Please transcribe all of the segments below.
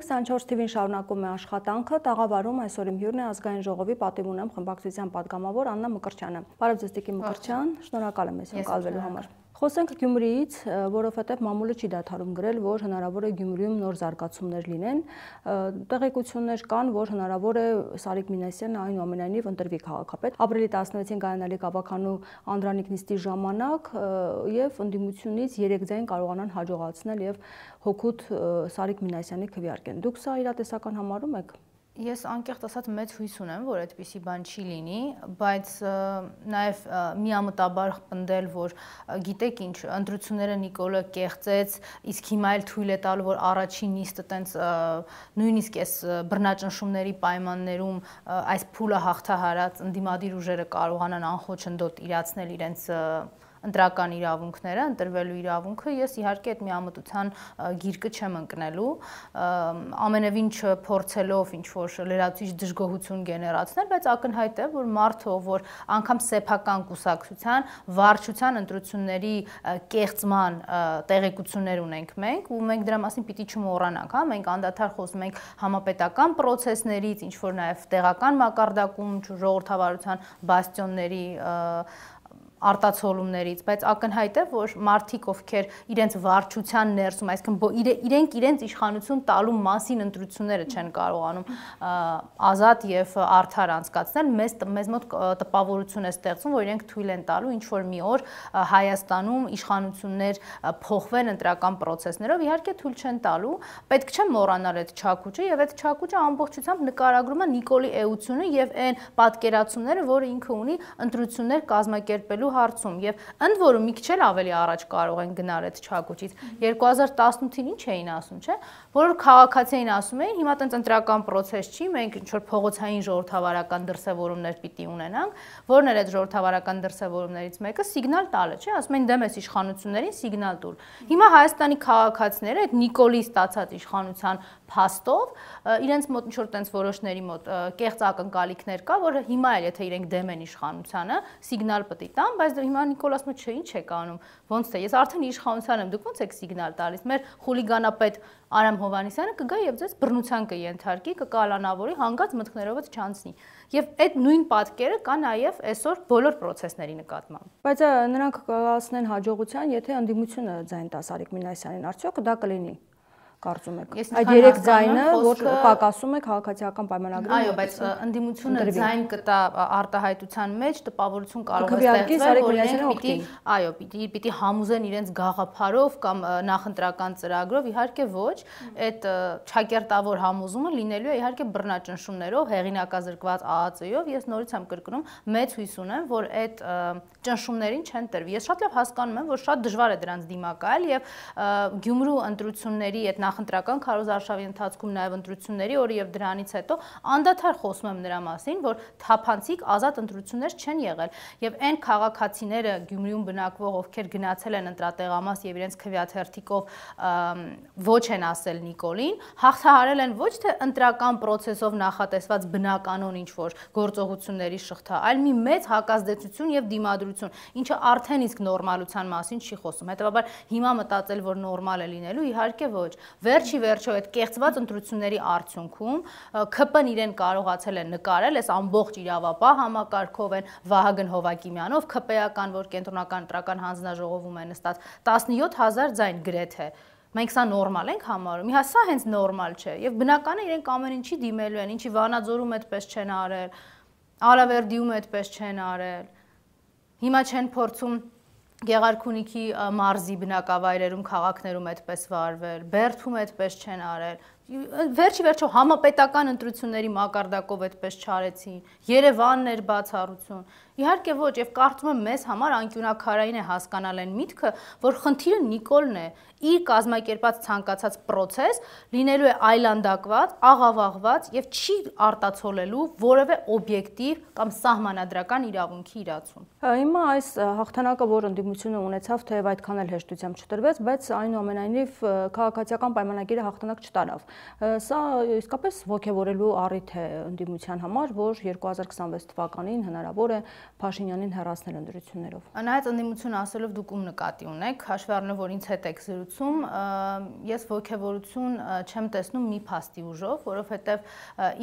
24 TV-ին շարունակում է աշխատանքը, տաղավարում այսօր իմ հյուրն է ազգային ժողովի պատիվ ունեմ խմբակցության պատգամավոր Աննա Մկրտչյանը։ Բարև ձեզ Տիկին Մկրտչյան, շնորհակալ եմ ես կալվելու համար։ Խոսենք Գյումրիից, որովհետև մամուլը չի դադարում գրել, որ հնարավոր է Գյումրիում նոր զարգացումներ լինեն, տեղեկություններ կան, որ հնարավոր է Սարիկ Մինասյանը այնուամենայնիվ ընտրվի քաղաքապետ։ Ապրիլի 16-ին կայանալիք ավականու Անդրանիկ նիստի ժամանակ եւ ընդդիմությունից 3 ձայն կարողանան հաջողացնել եւ հօգուտ Սարիկ Մինասյանի քվեարկեն։ Դուք սա իրատեսական համարում եք։ Ես անկեղծ ասած մեծ հույս ունեմ, որ այդպիսի բան չի լինի, բայց նաև միամտաբար պնդել, որ գիտեք ինչ, ընտրությունները Նիկոլը կեղծեց, իսկ հիմա էլ թույլ է տալու, որ առաջին նիստը տենց նույնիսկ այս բռնաճնշումների պայմաններում այս փուլը հաղթահարած ընդդիմադիր ուժերը կարողանան անխոչնդոտ իրացնել իրենց ընտրական իրավունքները, ընտրվելու իրավունքը, ես իհարկե այդ միամտության գիրկը չեմ ընկնելու, ամենևին չփորձելով ինչ-որ լրացուցիչ դժգոհություն գեներացնել, բայց ակնհայտ է, որ մարդը, որ անգամ սեփական կուսակցության, վարչության ընտրությունների կեղծման տեղեկություններ ունենք մենք, ու մենք դրա մասին պիտի չմոռանանք, հա, մենք անդադար խոսում ենք համապետական պրոցեսներից, ինչ-որ նաև տեղական մակարդակում, ժողովրդավարության բաստիոնների արտացոլումներից, բայց ակնհայտ է, որ մարդիկ, ովքեր իրենց վարչության ներսում, այսինքն իրենք իրենց իշխանություն տալու մասին ընտրությունները չեն կարողանում ազատ եւ արդար անցկացնել, մեզ մոտ տպավորություն է ստեղծում, որ իրենք թույլ են տալու ինչ որ մի օր Հայաստանում իշխանություններ փոխվեն ընտրական պրոցեսներով, իհարկե թույլ չեն տալու, պետք չէ մոռանալ այդ չակուճը եւ այդ չակուճը ամբողջությամբ նկարագրում է Նիկոլի էությունը եւ այն պատկերացումները, որը ինքը ունի ընտրություններ կազմակերպելու հարցում եւ ընդ որում մի քիչ էլ ավելի առաջ կարող են գնալ այդ չակուճից 2018-ին ինչ էին ասում, չէ՞, բոլոր քաղաքացիներին ասում էին հիմա տենց ընտրական process չի, մենք ինչ որ փողոցային ժողովրդավարական դրսևորումներ պիտի ունենանք, որն էր այդ ժողովրդավարական դրսևորումներից մեկը սիգնալ տալը, չէ՞, ասում են դեմ ես իշխանություններին սիգնալ տուր։ Հիմա Հայաստանի քաղաքացիները այդ Նիկոլի ստացած իշխանության փաստով իրենց մոտ ինչ որ տենց որոշների մոտ կեղծ ակնկալիքներ կա, որ հիմա էլ եթե իրենք դեմ են իշխանությանը, սիգնալ պետք է տան, բայց հիմա Նիկոլ ասում է, չէ, ինչ եք անում, ոնց թե, ես արդեն իշխանության եմ, դուք ոնց եք սիգնալ տալիս, մեր խուլիգանապետ Արամ Հովհաննիսյանը կգա եւ ձեզ բռնության կենթարկի, կկալանավորի, հանգած մտքներով չանցնի։ Եվ այդ նույն պատկերը կա նաեւ այսօր բոլոր process-ների նկատմամբ։ Բայց նրանք կհասնեն հաջողության, եթե ընդդիմությունը ձայն տա Սարիկ Մինասյանին, արդյոք դա կլինի։ Կարծում եք։ Այդ 3 ձայնը, որ պակասում է քաղաքացիական պայմանագրում։ Այո, բայց ընդդիմությունը ձայն կտա արտահայտության մեջ տպավորություն կարող է ստեղծվել, որ իրենք պիտի համոզեն իրենց գաղափարով կամ նախընտրական ծրագրով, իհարկե ոչ, այդ ճակերտավոր համոզումը լինելու է իհարկե բռնաճնշումներով, հեղինակազրկված ԱԱԾ-ով, ես նորից եմ կրկնում, մեծ հույս ունեմ, որ այդ ճնշումներին չեն տրվի։ Ես շատ լավ հասկանում եմ, որ շատ դժվար է դրանց դիմակայել եւ Գյումրու ընտրությունների այդ նախընտրական քարոզարշավի ընթացքում նաև ընտրությունների օրը եւ դրանից հետո անդադար խոսում եմ նրա մասին, որ թափանցիկ ազատ ընտրություններ չեն եղել եւ այն քաղաքացիները Գյումրիում բնակվող, ովքեր գնացել են ընտրատեղամաս եւ իրենց քվեաթերթիկով ոչ են ասել Նիկոլին, հաղթահարել են ոչ թե ընտրական process-ով նախատեսված բնականon ինչ որ գործողությունների շղթա, այլ մի մեծ հակազդեցություն եւ դիմադրություն, ինչը արդեն իսկ նորմալության մասին չի խոսում։ Հետեւաբար հիմա մտածել, որ նորմալ է լինելու, իհարկե ոչ։ Վերջի վերջո այդ կեղծված ընտրությունների արդյունքում ՔՊ-ն իրեն կարողացել է նկարել, այս ամբողջ իրավապահ համակարգով են Վահագն Հովակիմյանով, ՔՊ-ական, որ կենտրոնական ընտրական հանձնաժողովում է նստած 17000 ձայն գրեթե։ Մենք սա նորմալ ենք համարում։ Իհա սա հենց նորմալ չէ։ Եվ բնական է իրենք ամեն ինչի դիմելու են, ինչի Վանաձորում այդպես չեն արել, Արավերդիում այդպես չեն արել։ Հիմա չեն փորձում Գեղարքունիքի մարզի բնակավայրերում քաղաքներում այդպես վարվել, Բերդում այդպես չեն արել։ Վերջի վերջո համապետական ընտրությունների մակարդակով այդպես չարեցին, Երևանն էր բացառություն։ Իհարկե ոչ, եւ կարծում եմ մեզ համար անկյունակարային է հասկանալ այն միտքը, որ խնդիրը Նիկոլն է, իր կազմակերպած ցանկացած process լինելու է այլանդակված, աղավաղված եւ չի արտացոլելու որևէ օբյեկտիվ կամ սահմանադրական իրավունքի իրացում։ Հիմա այս հաղթանակը, որ ընդդիմությունը ունեցավ, թեև այդքան էլ հեշտությամբ չտրվեց, բայց այնուամենայնիվ քաղաքացիական պայմանագիրը հաղթանակ չտարավ։ Սա իսկապես ոգևորելու առիթ է ընդդիմության համար, որ 2026 թվականին հնարավոր է Փաշինյանին հեռացնել ընտրություններով։ Նայած ընդդիմություն ասելով դուք ում նկատի ունեք, հաշվի առնելով որ ինձ հետ եք զրուցում, ես ոգևորություն չեմ տեսնում մի փաստի ուժով, որովհետև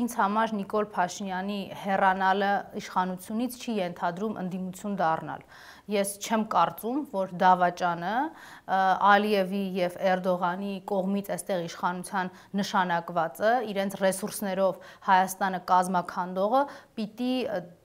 ինձ համար Նիկոլ Փաշինյանի հեռանալը իշխանությունից չի ենթադրում ընդդիմություն դառնալ։ Ես չեմ կարծում, որ դավաճանը Ալիևի եւ Էրդողանի կողմից այստեղ իշխանության նշանակվածը իրենց ռեսուրսներով Հայաստանը կազմաքանդողը պիտի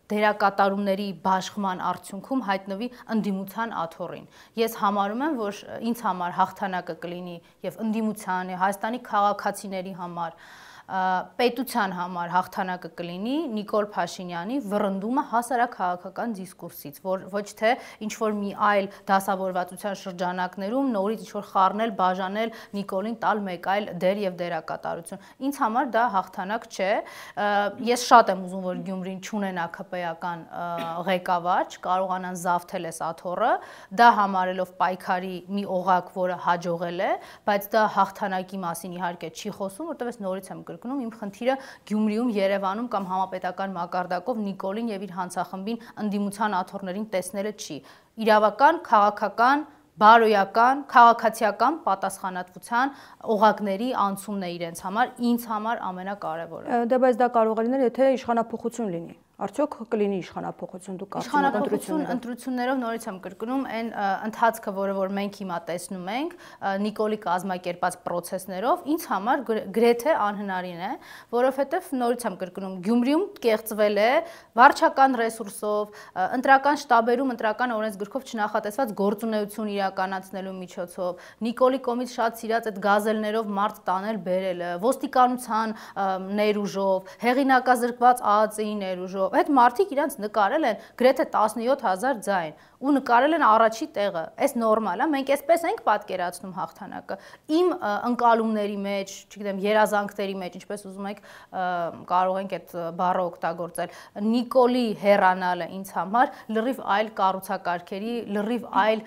դերակատարումների բաշխման արդյունքում հայտնվի ընդդիմության աթոռին։ Ես համարում եմ, որ ինձ համար հաղթանակը կլինի եւ ընդդիմության, Հայաստանի քաղաքացիների համար պետության համար հաղթանակը կլինի Նիկոլ Փաշինյանի վռնդումը հասարակահաղաքական դիսկուրսից, որ ոչ թե ինչ որ մի այլ դասավորվածության շրջանակներում նորից ինչ որ խառնել, բաժանել Նիկոլին տալ մեկ այլ դեր եւ դերակատարություն։ Ինձ համար դա հաղթանակ չէ։ Ես շատ եմ ուզում, որ Գյումրին չունենա ԿՊ-ական ղեկավար, չկարողանան զավթել այս աթոռը, դա համարելով պայքարի մի օղակ, որը հաջողել է, բայց դա հաղթանակի մասին իհարկե չի խոսում, որտեղ ես նորից եմ իմ խնդիրը Գյումրիում, Երևանում կամ համապետական մակարդակով Նիկոլին եւ իր հանցախմբին ընդդիմության աթոռներին տեսնելը չի։ Իրավական, քաղաքական, բարոյական, քաղաքացիական պատասխանատվության օղակների անցումն է իրենց համար, ինձ համար ամենակարևորը։ Դե բայց դա կարող է լինել, եթե իշխանափոխություն լինի։ Արդյոք կլինի իշխանափոխություն դուք կարծում եք ընտրություններով նորից եմ կրկնում այն ընթացքը, որը մենք հիմա տեսնում ենք Նիկոլի կազմակերպած process-ներով, ինձ համար գրեթե անհնարին է, որովհետև նորից եմ կրկնում Գյումրիում կեղծվել է վարչական ռեսուրսով, ընտրական շտաբերում ընտրական օրենսգրքով չնախատեսված գործունեություն իրականացնելու միջոցով, Նիկոլի կողմից շատ սիրած այդ գազելներով մարդ տանել բերելը, ոստիկանության ներուժով, հեղինակազրկված ԱԱԾ-ի ներուժով այդ մարդիկ իրանց նկարել են գրեթե 17000 ձայն ու նկարել են առաջի տեղը։ Այս նորմալ է, մենք այսպես ենք պատկերացնում հաղթանակը։ Իմ ընկալումների մեջ, չգիտեմ, երազանքների մեջ, ինչպես ուզում եք, կարող ենք այդ բառը օգտագործել։ Նիկոլի հեռանալը ինձ համար լրիվ այլ կառուցակարգերի, լրիվ այլ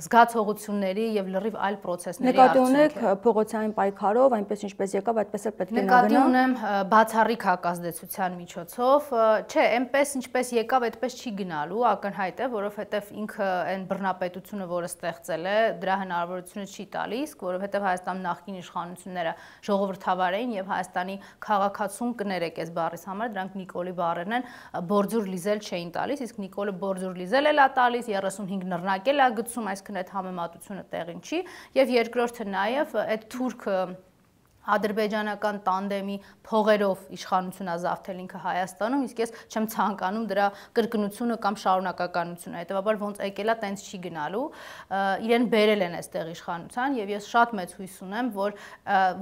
զգացողությունների եւ լրիվ այլ process-ների արդյունք է։ Նկատի ունեք փողոցային պայքարով, այնպես ինչպես եկավ, այդպես էլ պետք է նա գնա։ Նկատի ունեմ բացառիկ հակազդեցության միջոցով, չէ, այնպես ինչպես եկավ, այդպես չի գնալու, ակնհայտ է, որովհետև ինքը այն բռնապետությունը, որը ստեղծել է, դրա հնարավորությունը չի տալիս, որովհետև Հայաստանի նախկին իշխանությունները ժողովրդավար էին եւ Հայաստանի քաղաքացուն կներեք այս բառից համար, դրանք Նիկոլի բառերն են, բորձուր լիզել չէին տալիս, իսկ Նիկոլը բորձուր լիզել է տալիս, 35 նռնակել է գցում, այսինքն այդ համեմատությունը տեղին չի, եւ երկրորդը նաեւ այդ թուրք ադրբեջանական տանդեմի փողերով իշխանությունը զավթել ինքը Հայաստանում, իսկ ես չեմ ցանկանում դրա կրկնությունը կամ շարունակականությունը, հետեւաբար ոնց եկել է, տենց չի գնալու, իրեն բերել են այստեղ իշխանության եւ ես շատ մեծ հույս ունեմ, որ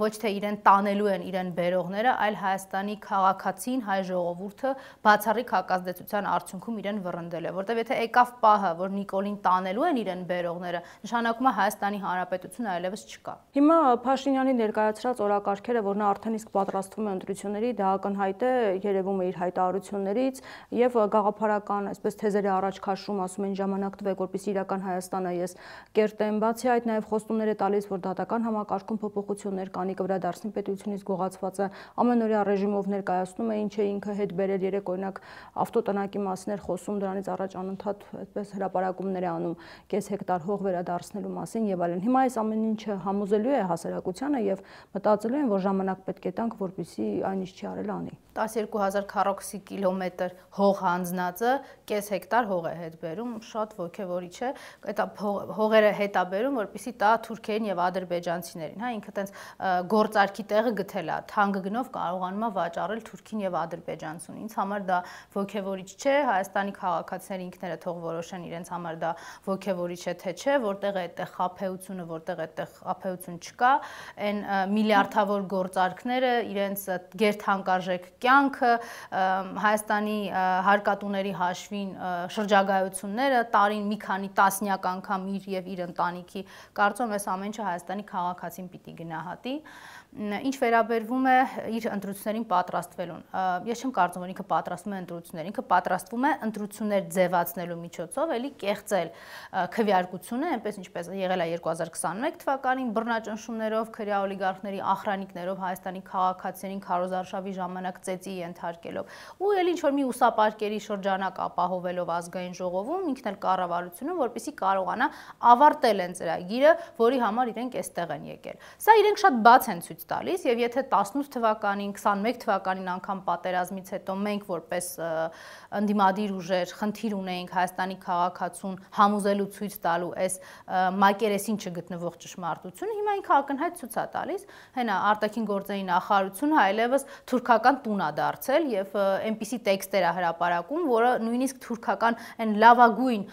ոչ թե իրեն տանելու են իրեն բերողները, այլ Հայաստանի քաղաքացին, հայ ժողովուրդը բացառիկ հակազդեցության արդյունքում իրեն վռնդել է, որտեւ եթե եկավ պահը, որ Նիկոլին տանելու են իրեն բերողները, նշանակում է Հայաստանի Հանրապետությունը այլևս չկա։ Հիմա Փաշինյանի ներկայացրած օրակարգերը, որ նա արդեն իսկ պատրաստվում է ընտրությունների, դա ակնհայտ է, երևում է իր հայտարարություններից եւ գաղափարական, այսպես թեզերի առաջ քաշում, ասում են ժամանակ տվեք, որպեսզի իրական Հայաստանը ես կերտեմ, բացի այդ նաեւ խոստումներ է տալիս, որ դատական համակարգում փոփոխություններ կանի, կվրա դարձնի պետությունից գողացվածը, ամենօրյա ռեժիմով ներկայացնում է, ինչ է ինքը հետ բերել, երեք օրինակ ավտոտնակի մասին էր խոսում, դրանից առաջ անընդհատ այդպես հրապարակումներ է անում կես հեկտար հող վերադարձնելու մասին եւ այլն։ Հիմա այս ամեն ինչը համոզելու է հասարակությանը եւ մտածելու են, որ ժամանակ պետք է տանք, որպեսզի այն ինչ չի արել անի։ 12000 քառակուսի կիլոմետր հող հանձնածը կես հեկտար հող է հետ բերում, շատ ոգևորիչ է, այդ հողերը հետ է բերում, որպեսզի տա թուրքերին եւ ադրբեջանցիներին, հա, ինքը տենց գործարքի տեղը գտել է, թանկ գնով կարողանում է վաճառել թուրքին եւ ադրբեջանցուն։ Ինձ համար դա ոգևորիչ չէ, Հայաստանի քաղաքացիները ինքները թող որոշեն իրենց համար դա ոգևորիչ է թե չէ, որտեղ է այդտեղ խաբեությունը, որտեղ այդտեղ խաբեություն չկա, այն միլիարդավոր գործարքները, իրենց գերթանկարժեք կյանքը, Հայաստանի հարկատուների հաշվին շրջագայությունները, տարին մի քանի տասնյակ անգամ իր եւ իր ընտանիքի, կարծում եմ այս ամեն ինչը Հայաստանի քաղաքացին պիտի գնահատի։ Ինչ վերաբերվում է իր ընտրություններին պատրաստվելուն, ես չեմ կարծում, որ ինքը պատրաստվում է ընտրություններ, ինքը պատրաստվում է ընտրություններ ձևացնելու միջոցով, էլի կեղծել քվեարկությունը, այնպես ինչպես եղել է 2021 թվականին բռնաճնշումներով, քրեա օլիգարխների ախրանիկներով Հայաստանի քաղաքացիներին քարոզարշավի ժամանակ ծեծի ենթարկելով, ու էլի ինչ-որ մի ուսապարկերի շրջանակ ապահովելով ազգային ժողովում, ինքն էլ կառավարությունը, որպեսզի կարողանա ավարտել այն ծրագիրը, որի համար իրենք այստեղ են եկել։ Սա իրենք շատ բաց են ցույց տալիս, եւ եթե 18 թվականին, 21 թվականին անգամ պատերազմից հետո մենք որպես ընդդիմադիր ուժեր խնդիր ունեինք Հայաստանի քաղաքացուն համոզելու ցույց տալու այս մակերեսին չգտնվող ճշմարտությունը, հիմա ինքը ակնհայտ ցույց է տալիս, հենա արտաքին գործերի նախարարությունը այլևս թուրքական տուն է դարձել եւ այնպիսի տեքստեր է հրապարակում, որը նույնիսկ թուրքական այն լավագույն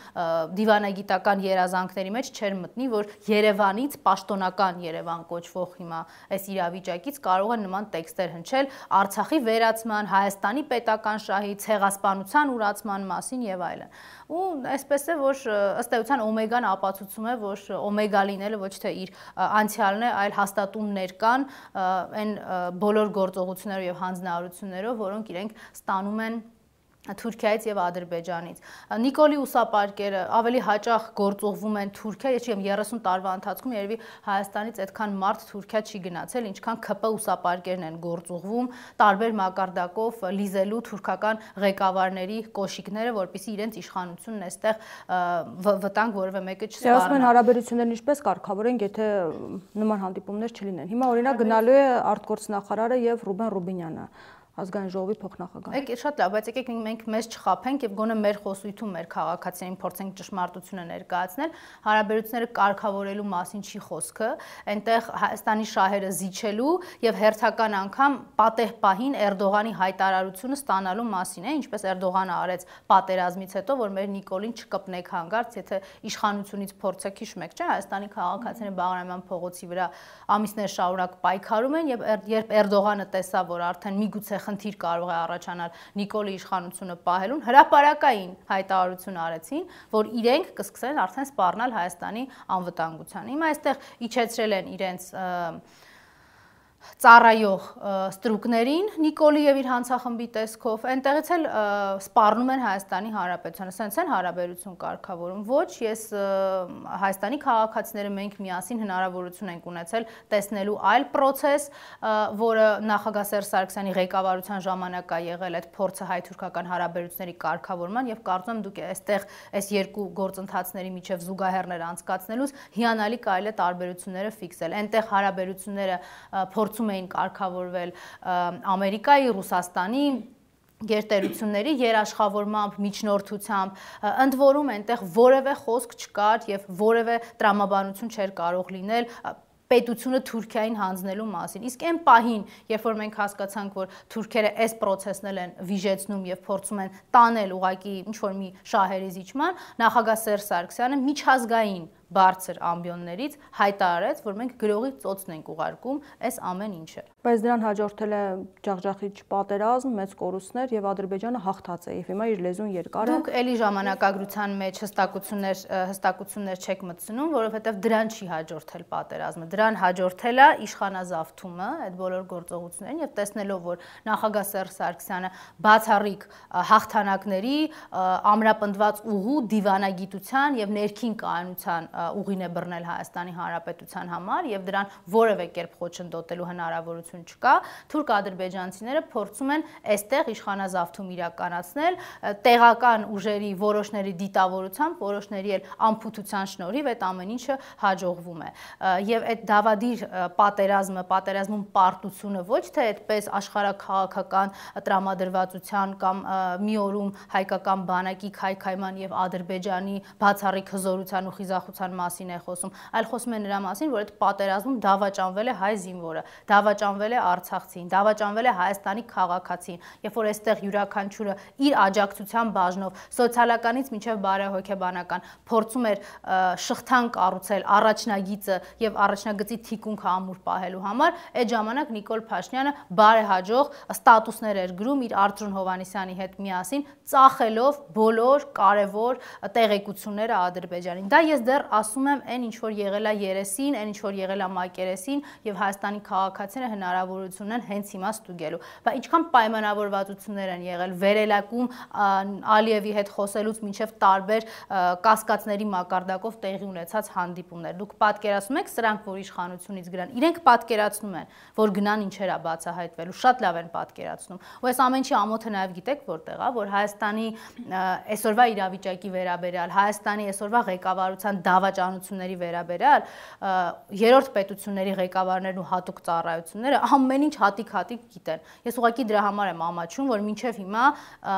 դիվանագիտական երազանքների մեջ չէր մտնի, որ Երևանից պաշտոնական Երևան կոչվող հիմա այս իրավիճակից կարող են նման տեքստեր հնչել Արցախի վերացման, Հայաստանի պետական շահի, ցեղասպանության ուրացման մասին եւ այլն։ Ու այսպես է, որ ըստ էության Օմեգան ապացուցում է, որ Օմեգա լինելը ոչ թե իր անցյալն է, այլ հաստատումներ կան այն բոլոր գործողություններով եւ հանձնարարություններով, որոնք իրենք ստանում են Թուրքիայից եւ Ադրբեջանից։ Նիկոլի ուսապարկերը ավելի հաճախ գործուղվում են Թուրքիա, ես չգիտեմ 30 տարվա ընթացքում երևի Հայաստանից այդքան մարդ Թուրքիա չի գնացել, ինչքան ԿՊ ուսապարկերն են գործուղվում տարբեր մակարդակով լիզելու թուրքական ղեկավարների կոշիկները, որպեսզի իրենց իշխանությունն այստեղ վտանգ որևէ մեկը չսպառնա։ Ասում են հարաբերություններն ինչպես կարգավորենք, եթե նման հանդիպումներ չլինեն։ Հիմա օրինակ գնալու է արտգործնախարարը եւ Ռուբեն Ռուբինյանը ազգային ժողովի փոխնախագահ։ Եկեք շատ լավ, բայց եկեք մենք մեզ չխաբենք եւ գոնե մեր խոսույթում մեր քաղաքացիներին փորձենք ճշմարտությունը ներկայացնել, հարաբերությունները կարգավորելու մասին չի խոսքը, այնտեղ Հայաստանի շահերը զիջելու եւ հերթական անգամ պատեհ պահին Էրդողանի հայտարարությունը ստանալու մասին է, ինչպես Էրդողանը արեց պատերազմից հետո, որ մեր Նիկոլին չկպնեք հանգարց, եթե իշխանությունից փորձեք հիշում եք, չէ՞, Հայաստանի քաղաքացիները Բաղրամյան փողոցի վրա ամիսներ շարունակ պայքարում են եւ երբ Էրդողանը տեսավ, որ արդեն միգուցե խնդիր կարող է առաջանալ Նիկոլի իշխանությունը պահելուն, հրապարակային հայտարարություն արեցին, որ իրենք կսկսեն արդեն սպառնալ Հայաստանի անվտանգությանը։ Հիմա այստեղ իջեցրել են իրենց ծառայող ստրուկներին Նիկոլի եւ իր հանցախմբի տեսքով, այնտեղից էլ սպառնում են Հայաստանի Հանրապետությանը, ասենց են հարաբերություն կարգավորում։ Ոչ, ես Հայաստանի քաղաքացիները մենք միասին հնարավորություն ենք ունեցել տեսնելու այլ process, որը նախագահ Սերժ Սարգսյանի ղեկավարության ժամանակ է եղել այդ փորձը հայ-թուրքական հարաբերությունների կարգավորման եւ կարծում եմ դուք այստեղ այս երկու գործընթացների միջև զուգահեռներ անցկացնելուց հիանալի կարելի է տարբերությունները ֆիքսել։ Այնտեղ հարաբերությունները փորձում էին կարգավորվել Ամերիկայի, Ռուսաստանի գերտերությունների երաշխավորմամբ, միջնորդությամբ, ընդ որում այնտեղ որևէ խոսք չկար եւ որևէ տրամաբանություն չէր կարող լինել պետությունը Թուրքիային հանձնելու մասին։ Իսկ այն պահին, երբ որ մենք հասկացանք, որ թուրքերը այս process-ն են վիժեցնում եւ փորձում են տանել ուղակի ինչ-որ մի շահերի զիջման, նախագահ Սերժ Սարգսյանը միջազգային բարձր ամբիոններից հայտարարեց, որ մենք գրողի ծոցն ենք ուղարկում այս ամեն ինչը։ Բայց դրան հաջորդել է ջախջախիչ պատերազմ, մեծ կորուստներ եւ Ադրբեջանը հաղթած է եւ հիմա իր լեզուն երկար է։ Դուք էլի ժամանակագրության մեջ հստակություններ չեք մտցնում, որովհետեւ դրան չի հաջորդել պատերազմը։ Դրան հաջորդել է իշխանազավթումը, այդ բոլոր գործողություններին եւ տեսնելով, որ նախագահ Սերժ Սարգսյանը բացառիկ հաղթանակների, ամրապնդված ուղու, դիվանագիտության եւ ներքին կայունության ուղին է բռնել Հայաստանի Հանրապետության համար եւ դրան որևէ կերպ խոչընդոտելու հնարավորություն չկա, թուրք-ադրբեջանցիները փորձում են այստեղ իշխանազավթում իրականացնել տեղական ուժերի որոշների դիտավորությամբ, որոշների էլ անփութության շնորհիվ այդ ամեն ինչը հաջողվում է։ Եվ այդ դավադիր պատերազմում պարտությունը ոչ թե այդպես աշխարհաքաղաքական տրամադրվածության կամ մի օրում հայկական բանակի քայքայման եւ Ադրբեջանի բացառիկ հզորության ու խիզախության մասին է խոսում, այլ խոսում է նրա մասին, որ այդ պատերազմում դավաճանվել է հայ զինվորը, դավաճանվել է արցախցին, դավաճանվել է Հայաստանի քաղաքացին, երբ որ այստեղ յուրաքանչյուրը իր աջակցության բաժնով սոցիալականից մինչև բարեհոգեբանական փորձում էր շղթան կառուցել առաջնագիծը եւ առաջնագծի թիկունքը ամուր պահելու համար, այդ ժամանակ Նիկոլ Փաշինյանը բարեհաջող ստատուսներ էր գրում իր Արծրուն Հովհաննիսյանի հետ միասին, ծախելով բոլոր կարևոր տեղեկությունները Ադրբեջանին։ Դա ես դեռ ասում եմ այն ինչ որ եղել է երեսին, այն ինչ որ եղել է մակերեսին եւ Հայաստանի քաղաքացիները հնարավորություն են հենց հիմա ստուգելու։ Բայց ինչքան պայմանավորվածություններ են եղել վերելակում Ալիևի հետ խոսելուց մինչև տարբեր կասկածների մակարդակով տեղի ունեցած հանդիպումներ։ Դուք պատկերացնում եք սրանք, որ իշխանությունից գրան, իրենք պատկերացնում են, որ գնան ինչեր է բացահայտվելու, շատ լավ են պատկերացնում։ Ու այս ամենի ամոթը նաև գիտեք որտեղ է, որ Հայաստանի այսօրվա իրավիճակի վերաբերյալ, Հայաստանի այսօրվա ղեկավարության դավաճանությունների վերաբերյալ երրորդ պետությունների ղեկավարներն ու հատուկ ծառայությունները ամեն ինչ հատիկ-հատիկ գիտեն։ Ես ուղղակի դրա համար եմ ամաչում, որ մինչև հիմա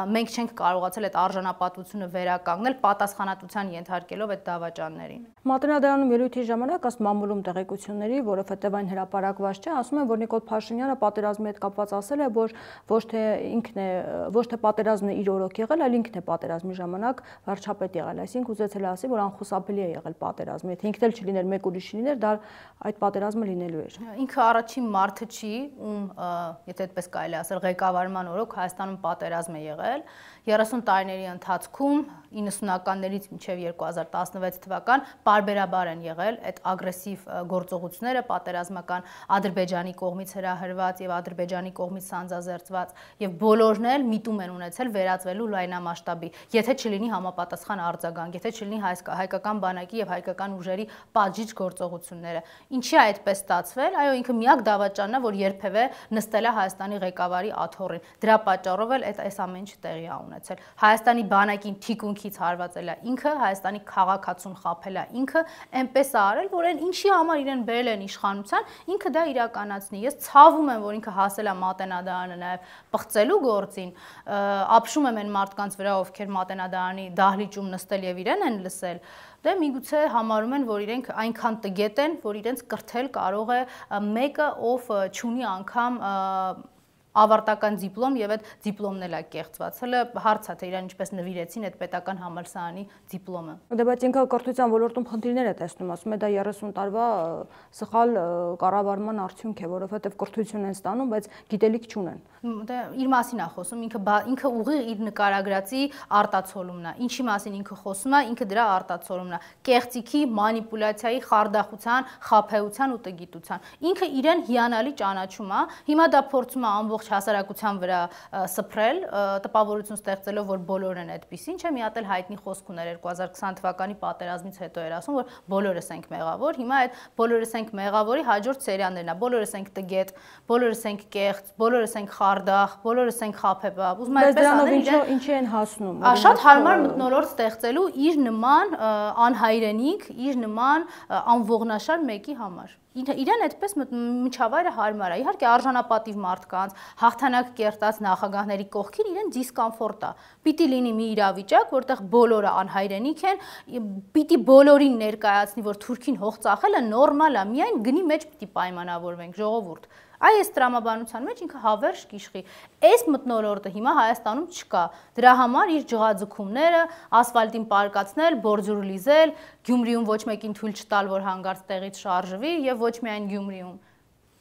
մենք չենք կարողացել այդ արժանապատվությունը վերականգնել, պատասխանատվության ենթարկելով այդ դավաճաններին։ Մատենադարանում ելույթի ժամանակ ըստ մամուլում տեղեկությունների, որովհետև այն հրապարակված չէ, ասում են, որ Նիկոլ Փաշինյանը պատերազմի հետ կապված ասել է, որ ոչ թե պատերազմն է իր օրոք եղել, այլ ինքն է պատերազմի ժամանակ վարչապետ եղել, այսինքն ուզեցել է ասի, որ անխուսափելի է եղել պատերազմը, եթե ինքն էլ չլիներ, մեկ ուրիշ լիներ, դա այդ պատերազմը լինելու էր։ Ինքը առաջին մարդը չի, ում եթե այդպես կարելի ասել, ղեկավարման օրոք Հայաստանում պատերազմ է եղել։ 30 տարիների ընթացքում 90-ականներից մինչև 2016 թվական պարբերաբար են եղել այդ ագրեսիվ գործողությունները պատերազմական Ադրբեջանի կողմից հրահրված եւ Ադրբեջանի կողմից սանձազերծված եւ բոլորն էլ միտում են ունեցել վերածվելու լայնամասշտաբի, եթե չլինի համապատասխան արձագանք, եթե չլինի հայկական բանակի եւ հայկական ուժերի պատժիչ գործողությունները։ Ինչի է այդպես ստացվել։ Այո, ինքը միակ դավաճանն է, որ երբևէ նստել է Հայաստանի ղեկավարի աթոռին։ Դրա պատճառով էլ այս ամեն ինչը տեղի է ունեցել։ Հայաստանի բանակին թիկունքից հարվածել է ինքը, Հայաստանի քաղաքացուն խաբել է ինքը, այնպես է արել, որ այն ինչի համար իրեն բերել են իշխանության, ինքը դա իրականացնի։ Ես ցավում եմ, որ ինքը հասել է Մատենադարանը նաև պղծելու գործին, ապշում եմ այն մարդկանց վրա, ովքեր Մատենադարանի դահլիճում նստել եւ իրեն են լսել։ Դե միգուցե համարում են, որ իրենք այնքան տգետ են, որ իրենց կրթել կարող է մեկը, ով չունի անգամ ավարտական դիպլոմ եւ այդ դիպլոմն էլ է կեղծված։ Հələ հարց է թե իրան ինչպես նվիրեցին այդ պետական համալսարանի դիպլոմը։ Դե բայց ինքը կրթության ոլորտում խնդիրներ է տեսնում, ասում է դա 30 տարվա սխալ կառավարման արդյունք է, որովհետեւ կրթություն են ստանում, բայց գիտելիք չունեն։ Դե իր մասին է խոսում, ինքը ուղիղ իր նկարագրածի արտացոլումն է։ Ինչի մասին ինքը խոսում է, ինքը դրա արտացոլումն է։ Կեղծիքի, մանիպուլյացիայի, խարդախության, խաբեության ու տգիտության։ Ինքը իրեն հիանալի ճանաչում է։ Հիմա դա փորձում է ամբողջ հասարակության վրա սփռել, տպավորություն ստեղծելով, որ բոլորն են այդպիսին, չէ՞, մի հատ էլ հայտնի խոսք ուներ 2020 թվականի պատերազմից հետո էր ասում, որ բոլորս ենք մեղավոր։ Հիմա այդ բոլորս ենք մեղավորի հաջորդ սերիաներն է։ Բոլորս ենք տգետ, բոլորս ենք կեղծ, բոլորս ենք խարդախ, բոլորս ենք խաբեբա։ Ուզում եմ այդպես անել, ինչի են հասնում։ Շատ հարմար մթնոլորտ ստեղծելու իր նման անհայրենիք, իր նման անողնաշար մեկի համար։ Իրեն այդպես միջավայրը հարմար է։ Իհարկե արժանապատիվ մարդկանց, հաղթանակ կերտած նախագահների կողքին իրեն դիսկոմֆորտ է։ Պիտի լինի մի իրավիճակ, որտեղ բոլորը անհայրենիք են, պիտի բոլորին ներկայացնի, որ Թուրքին հող ծախելը նորմալ է, միայն գնի մեջ պիտի պայմանավորվենք, ժողովուրդ։ Այս տրամաբանության մեջ ինքը հավերժ կիշխի։ Այս մթնոլորտը հիմա Հայաստանում չկա։ Դրա համար իր ջղաձգումները, ասֆալտին պարկացնել, բորձուր լիզել, Գյումրիում ոչ մեկին թույլ չտալ, որ հանգարց տեղից շարժվի եւ ոչ միայն Գյումրիում։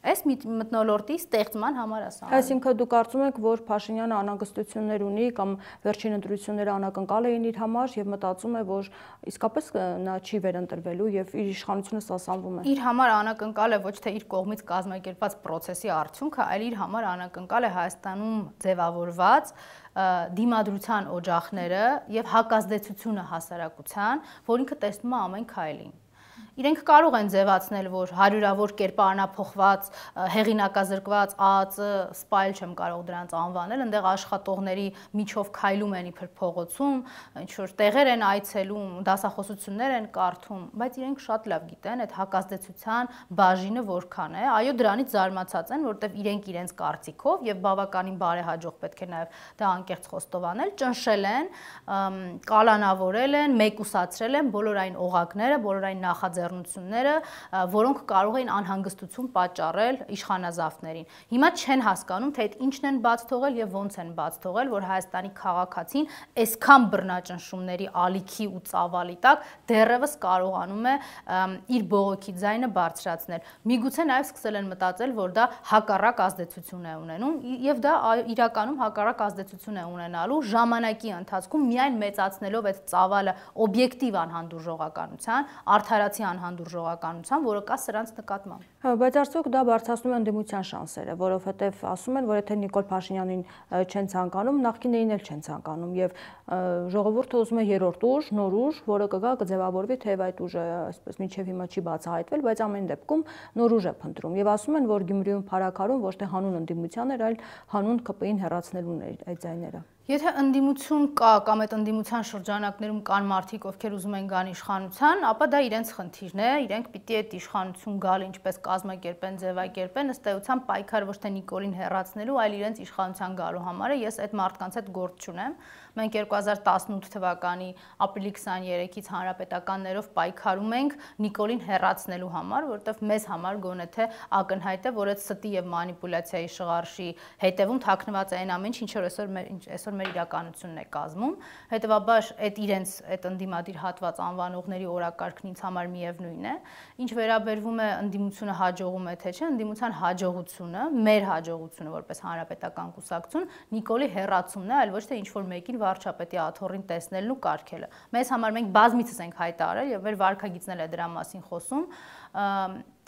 Այս մթնոլորտի ստեղծման համար է սա։ Այսինքն դուք կարծում եք, որ Փաշինյանը անհանգստություններ ունի կամ վերջին ընտրությունները անակնկալ էին իր համար եւ մտածում է, որ իսկապես նա չի վերընտրվելու եւ իր իշխանությունը սասանվում է։ Իր համար անակնկալ է ոչ թե իր կողմից կազմակերպված process-ի արդյունքը, այլ իր համար անակնկալ է Հայաստանում ձևավորված դիմադրության օջախները եւ հակազդեցությունը հասարակության, որ ինքը տեսնում է ամեն քայլին։ Իրենք կարող են ձևացնել, որ հարյուրավոր կերպարանափոխված, հեղինակազրկված ԱԱԾ սպայել չեմ կարող դրանց անվանել, այնտեղ աշխատողների միջով քայլում են իբր փողոցում, ինչ որ տեղեր են այցելում, դասախոսություններ են կարդում, բայց իրենք շատ լավ գիտեն այդ հակազդեցության բաժինը որքան է։ Այո, դրանից զարմացած են, որովհետև իրենք իրենց կարծիքով եւ բավականին բարեհաջող պետք է նաեւ դա անկեղծ խոստովանել, ճնշել են, կալանավորել են, մեկուսացրել են բոլոր այն օղակները, բոլոր այն նախաձեռնությունները, ձեռնությունները, որոնք կարող էին անհանգստություն պատճառել իշխանազավթներին։ Հիմա չեն հասկանում, թե այդ ինչն են բաց թողել եւ ոնց են բաց թողել, որ Հայաստանի քաղաքացին այսքան բռնաճնշումների ալիքի ու ծավալի տակ դեռևս կարողանում է իր բողոքի ձայնը բարձրացնել։ Միգուցե նաև սկսել են մտածել, որ դա հակառակ ազդեցություն է ունենում եւ դա իրականում հակառակ ազդեցություն է ունենալու ժամանակի ընթացքում միայն մեծացնելով այդ ծավալը օբյեկտիվ անհանդուրժողականության, արդարացի անհանդուրժողականության, որը կա սրանց նկատմամբ։ Բայց արդյոք դա բարձրացնում է ընդդիմության շանսերը, որովհետև ասում են, որ եթե Նիկոլ Փաշինյանին չեն ցանկանում, նախկիներին էլ չեն ցանկանում եւ ժողովուրդը ուզում է երրորդ ուժ, նոր ուժ, որը կգա կձևավորվի, թեև այդ ուժը այսպես մինչև հիմա չի բացահայտվել, բայց ամեն դեպքում նոր ուժ է փնտրում եւ ասում են, որ Գյումրիում փառաքարում ոչ թե հանուն ընդդիմության էր, այլ հանուն ԿՊ-ին հեռացնելուն էր այդ ձայները։ Եթե ընդդիմություն կա կամ այդ ընդդիմության շրջանակներում կան մարդիկ, ովքեր ուզում են գան իշխանության, ապա դա իրենց խնդիրն է, իրենք պիտի այդ իշխանություն գալ ինչպես կազմակերպեն, ձևակերպեն, ըստ էության պայքար ոչ թե Նիկոլին հեռացնելու, այլ իրենց իշխանության գալու համար է, ես այդ մարդկանց հետ գործ չունեմ։ Մենք 2018 թվականի ապրիլի 23-ից հանրապետականներով պայքարում ենք Նիկոլին հեռացնելու համար, որովհետև մեզ համար գոնե թե ակնհայտ է, որ այդ ստի եւ մանիպուլյացիայի շղարշի հետևում թաքնված է այն ամեն ինչ, ինչ որ այսօր մեր իրականությունն է կազմում, հետեւաբար այդ իրենց այդ ընդդիմադիր հատված անվանողների օրակարգն ինձ համար միևնույն է, ինչ վերաբերվում է ընդդիմությունը հաջողում է թե չէ, ընդդիմության հաջողությունը, մեր հաջողությունը որպես հանրապետական կուսակցություն Նիկոլի հեռացումն է, այլ ոչ թե ինչ որ մեկին վարչապետի աթոռին տեսնելն ու կարգելը։ Մեզ համար մենք բազմիցս ենք հայտարարել եւ մեր վարքագիծն էլ է դրա մասին խոսում,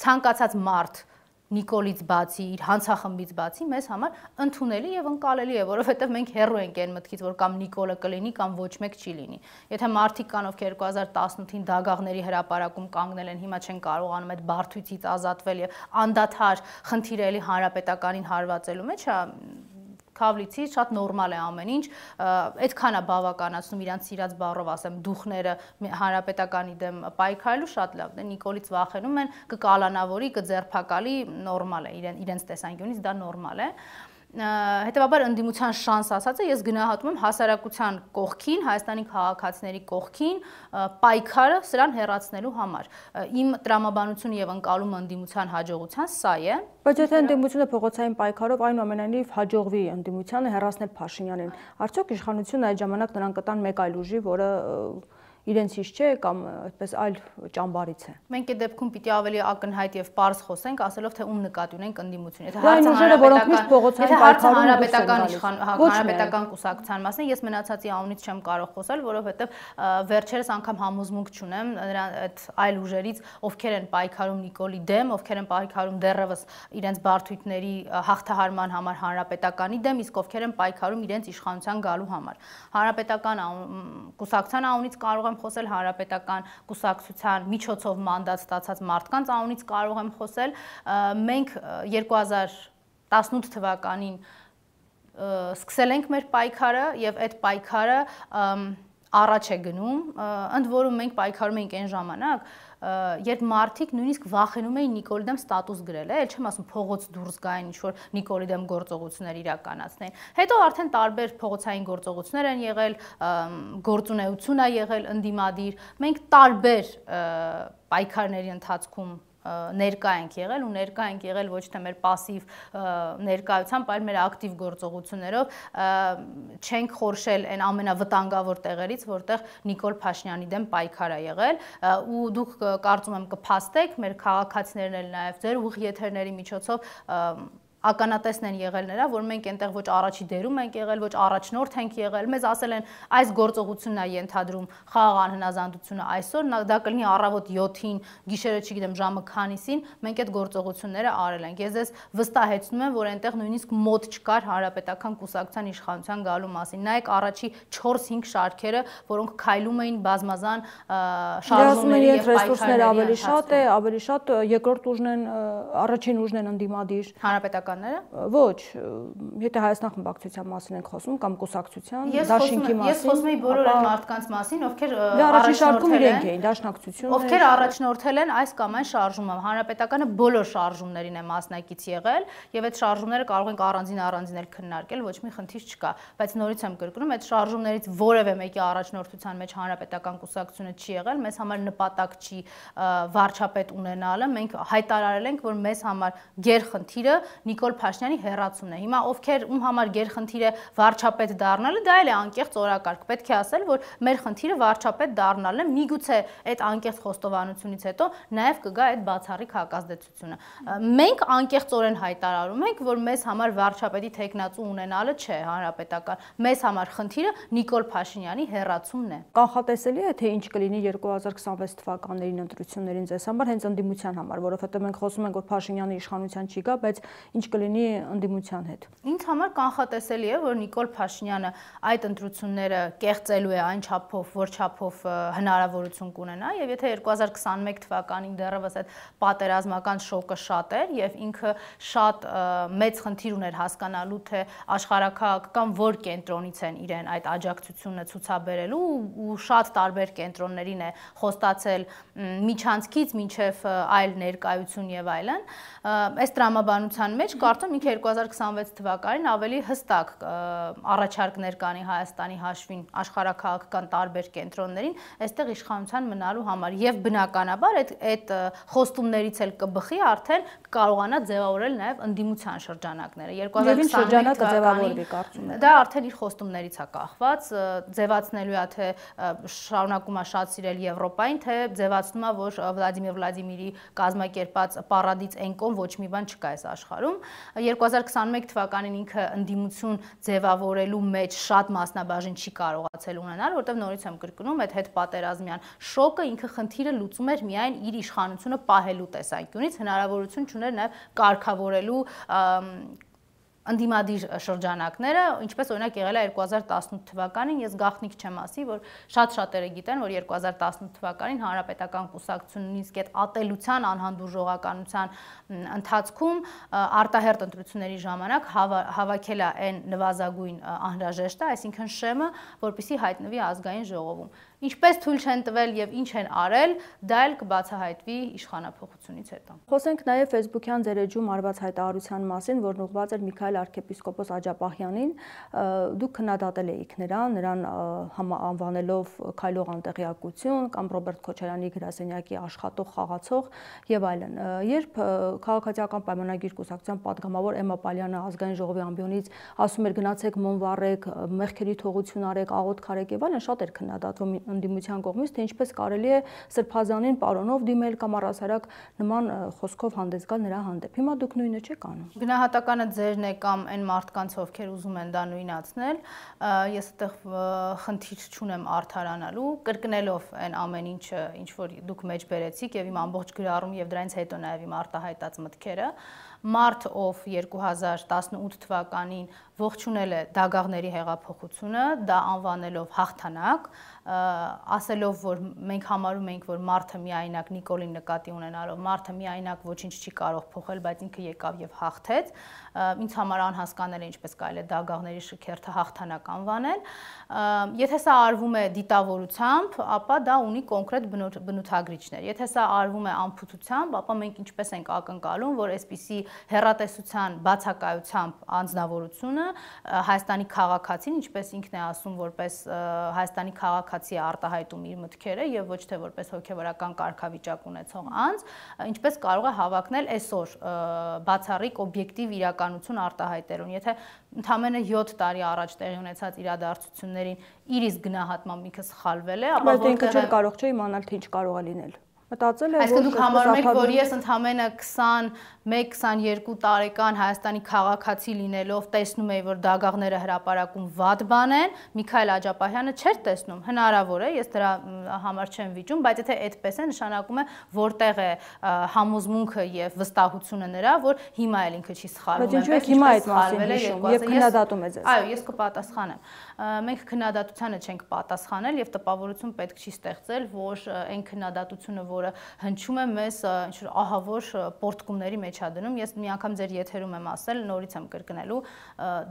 ցանկացած մարդ Նիկոլից բացի, իր հանցախմբից բացի մեզ համար ընդունելի եւ ընկալելի է, որովհետեւ մենք հեռու ենք այն մտքից, որ կամ Նիկոլը կլինի կամ ոչ մեկ չի լինի։ Եթե մարդիկ կան, ովքեր 2018-ին դագաղների հրապարակում կանգնել են, հիմա չեն կարողանում այդ բարդույթից ազատվել եւ անդադար խնդիրելի հանրապետականին հարվածելու մեջ, Քավլիցի շատ նորմալ է ամեն ինչ, այդքան է բավականացնում իրանց սիրած բառով ասեմ դուխները հանրապետականի դեմ պայքարելու շատ լավն է, Նիկոլից վախենում են, կկալանավորի, կձերբակալի, նորմալ է, իրենց տեսանկյունից դա նորմալ է։ Հետևաբար ընդդիմության շանս ասածը ես գնահատում եմ հասարակության կողքին, Հայաստանի քաղաքացիների կողքին պայքարը սրան հեռացնելու համար։ Իմ տրամաբանությունը եւ ընկալումը ընդդիմության հաջողության սա է։ Բայց եթե ընդդիմությունը փողոցային պայքարով այնուամենայնիվ հաջողվի ընդդիմությանը հեռացնել Փաշինյանին, արդյոք իշխանությունը այդ ժամանակ նրան կտան մեկ այլ ուժի, որը իրենցից չէ կամ այդպես այլ ճամբարից է։ Մենք այդ դեպքում պիտի ավելի ակնհայտ եւ պարզ խոսենք, ասելով թե ում նկատի ունենք ընդդիմություն։ Եթե հարցը հանրապետական կուսակցության մասն է, ես մնացածի անունից չեմ կարող խոսել, որովհետեւ վերջերս անգամ համոզմունք չունեմ այդ այլ ուժերից, ովքեր են պայքարում Նիկոլի դեմ, ովքեր են պայքարում դեռևս իրենց բարդույթների հաղթահարման համար հանրապետականի դեմ, իսկ ովքեր են պայքարում իրենց իշխանության գալու համար։ Հանրապետական կուսակցության անունից կարող եմ խոսել, հանրապետական կուսակցության միջոցով մանդատ ստացած մարդկանց անունից կարող եմ խոսել։ Մենք 2018 թվականին սկսել ենք մեր պայքարը եւ այդ պայքարը առաջ է գնում, ընդ որում մենք պայքարում ենք այն ժամանակ, երբ մարդիկ նույնիսկ վախենում էին Նիկոլի դեմ ստատուս գրել, էլ չեմ ասում փողոց դուրս գային ինչ-որ Նիկոլի դեմ գործողություններ իրականացնեն։ Հետո արդեն տարբեր փողոցային գործողություններ են եղել, գործունեություն է եղել ընդդիմադիր։ Մենք տարբեր պայքարների ընթացքում ներկա ենք եղել ու ներկա ենք եղել ոչ թե մեր пассив ներկայությամբ, այլ մեր ակտիվ գործողություններով չենք խորշել այն ամենավտանգավոր տեղերից, որտեղ Նիկոլ Փաշինյանի դեմ պայքար է եղել ու դուք կարծում եմ կփաստեք, մեր քաղաքացիներն էլ նաև ձեր ուղիղ եթերների միջոցով ականատեսն են եղել նրա, որ մենք այնտեղ ոչ առաջի դերում ենք եղել, ոչ առաջնորդ ենք եղել, մեզ ասել են այս գործողությունն է ենթադրում խաղաղ անհնազանդությունը այսօր, դա կլինի առավոտ 7-ին, գիշերը չգիտեմ ժամը քանիսին, մենք այդ գործողությունները արել ենք։ Ես ձեզ վստահեցնում եմ, որ այնտեղ նույնիսկ մոտ չկար հանրապետական կուսակցության իշխանության գալու մասին։ Նայեք առաջի 4-5 շարքերը, որոնք քայլում էին բազմազան շարժումների եւ պայքարների ավելի շատ երկրորդ ուժն են, առաջին ուժն են ընդդիմադիր հանրապետական հանրապետականները։ Ոչ, եթե Հայաստան խմբակցության մասին ենք խոսում կամ կուսակցության, դաշինքի մասին։ Ես խոսում եմ բոլոր այն մարդկանց մասին, ովքեր առաջնորդել են դաշնակցությունները, ովքեր առաջնորդել են այս կամ այն շարժումը։ Հանրապետականը բոլոր շարժումներին է մասնակից եղել, եւ այդ շարժումները կարող ենք առանձին էլ քննարկել, ոչ մի խնդիր չկա, բայց նորից եմ կրկնում, այդ շարժումներից որևէ մեկի առաջնորդության մեջ հանրապետական կուսակցությունը չի եղել, մեզ համար նպատակ չի վարչապետ ունենալը, մենք հայտարարել ենք, որ մեզ համար գերխնդիրը Նիկոլ Փաշինյանի հեռացումն է։ Հիմա ում համար գերխնդիր է վարչապետ դառնալը, դա էլ է անկեղծ օրակարգ։ Պետք է ասել, որ մեր խնդիրը վարչապետ դառնալն է, միգուցե այդ անկեղծ խոստովանությունից հետո նաև կգա այդ բացառիկ հակազդեցությունը։ Մենք անկեղծորեն հայտարարում ենք, որ մեզ համար վարչապետի թեկնածու ունենալը չէ հանրապետական, մեզ համար խնդիրը Նիկոլ Փաշինյանի հեռացումն է։ Կանխատեսելի է, թե ինչ կլինի 2026 թվականներին ընտրություններին ձեզ համար, հենց ընդդիմության համար, որովհետև մենք խոսում ենք, որ Փաշինյանը իշխանության չի գա, բայց ինչ կլինի ընդդիմության հետ։ Ինձ համար կանխատեսելի է, որ Նիկոլ Փաշինյանը այդ ընտրությունները կեղծելու է այն չափով, որ չափով հնարավորություն կունենա, եւ եթե 2021 թվականին դեռևս այդ պատերազմական շոկը շատ էր եւ ինքը շատ մեծ խնդիր ուներ հասկանալու, թե աշխարհաքաղաքական որ կենտրոնից են իրեն այդ աջակցությունը ցուցաբերելու ու շատ տարբեր կենտրոններին է խոստացել միջանցքից մինչև այլ ներկայություն եւ այլն, այս տրամաբանության մեջ կարծում ինքը 2026 թվականին ավելի հստակ առաջարկներ կանի Հայաստանի հաշվին աշխարհաքաղաքական տարբեր կենտրոններին այստեղ իշխանության մնալու համար եւ բնականաբար այդ խոստումներից էլ կբխի արդեն կարողանա ձևավորել նաեւ ընդդիմության շրջանակները 2021 թվականին դա արդեն իր խոստումներից է կախված ձևացնելու է թե շարունակում է շատ սիրել Եվրոպային թե ձևացնում է որ Վլադիմիր Վլադիմիրի կազմակերպած պարադից այն կողմ ոչ մի բան չկա այս աշխարհում 2021 թվականին ինքը ընդդիմություն ձևավորելու մեջ շատ մասնաբաժին չի կարողացել ունենալ, որտեղ նորից եմ կրկնում, այդ հետպատերազմյան շոկը ինքը խնդիրը լուծում էր միայն իր իշխանությունը պահելու տեսանկյունից, հնարավորություն չուներ նաև կարգավորելու ընդդիմադիր շրջանակները, ինչպես օրինակ եղել է 2018 թվականին, ես գաղտնիք չեմ ասի, որ շատ-շատերը գիտեն, որ 2018 թվականին հանրապետական կուսակցությունը նույնիսկ այդ ատելության անհանդուրժողականության ընթացքում արտահերտ ընտրությունների ժամանակ հավաքել է այն նվազագույն անհրաժեշտը, այսինքն շեմը, որպեսզի հայտնվի ազգային ժողովում։ Ինչպես թույլ չեն տվել եւ ինչ են արել, դա էլ կբացահայտվի իշխանափոխությունից հետո։ Խոսենք նաեւ Facebook-յան ձեր էջում արված հայտարարության մասին, որն ուղղված էր Միքայել arczepiskopos Աջապահյանին, դուք քննադատել եք նրան անվանելով քայլող անտեղյակություն կամ Ռոբերտ Քոչարյանի գրասենյակի աշխատող խաղացող եւ այլն։ Երբ քաղաքացիական պայմանագիր կուսակցության պատգամավոր Էմմա Պալյանը ազգային ժողովի ամբիոնից ասում էր գնացեք մոմ վառեք, մեղքերի թողություն արեք, աղոթք արեք եւ այլն, շատ էր քննադատվում ընդդիմության կողմից, թե ինչպես կարելի է Սրբազանին պարոնով դիմել կամ առասարակ նման խոսքով հանդես գալ նրա հանդեպ։ Հիմա դուք նույնը չեք անում։ Գնահատականը ձերն է կամ այն մարդկանց, ովքեր ուզում են դա նույնացնել, ես այդտեղ խնդիր չունեմ արդարանալու, կրկնելով այն ամեն ինչը, ինչ որ դուք մեջ բերեցիք եւ իմ ամբողջ գրառում եւ դրանից հետո նաեւ իմ արտահայտած մտքերը, մարտ ով 2018 թվականին ողջունել է Դագաղների հեղափոխությունը, դա անվանելով հաղթանակ, ասելով, որ մենք համարում ենք, որ մարդը միայնակ Նիկոլին նկատի ունենալով, մարդը միայնակ ոչինչ չի կարող փոխել, բայց ինքը եկավ եւ հաղթեց, ինձ համար անհասկանալի է ինչպես կարելի է Դագաղների շքերթը հաղթանակ անվանել, եթե սա արվում է դիտավորությամբ, ապա դա ունի կոնկրետ բնութագրիչներ, եթե սա արվում է անփութությամբ, ապա մենք ինչպես ենք ակնկալում, որ այսպիսի հեռատեսության բացակայությամբ անձնավորությունը Հայաստանի քաղաքացին, ինչպես ինքն է ասում, որպես Հայաստանի քաղաքացի է արտահայտում իր մտքերը եւ ոչ թե որպես հոգեվորական կարգավիճակ ունեցող անձ, ինչպես կարող է հավակնել այսօր բացառիկ օբյեկտիվ իրականություն արտահայտելուն։ Եթե ընդամենը 7 տարի առաջ տեղի ունեցած իրադարձություններին իր իսկ գնահատմամբ ինքը սխալվել է, ապա որտեղ չէ կարող չէ իմանալ թե ինչ կարող է լինել։ Մտածել եմ, որ դուք համարում եք, որ ես ընդամենը 21-22 տարեկան Հայաստանի քաղաքացի լինելով տեսնում էի, որ Դագաղները հրապարակում վատ բան են, Միքայել Աջապահյանը չէր տեսնում, հնարավոր է, ես դրա համար չեմ վիճում, բայց եթե այդպես է, նշանակում է, որտեղ է համոզմունքը եւ վստահությունը նրա, որ հիմա էլ ինքը չի սխալվում, բայց ինչու եք հիմա այդ մասին հիշում եւ քննադատում եք ձեզ։ Այո, ես կպատասխանեմ։ Մենք քննադատությանը չենք պատասխանել եւ տպավորություն պետք չի ստեղծել, որ այն քննադատությունը, որը հնչում է մեզ ինչ-որ ահավոր պորտկումների մեջ ա դնում։ Ես մի անգամ ձեր եթերում եմ ասել, նորից եմ կրկնելու,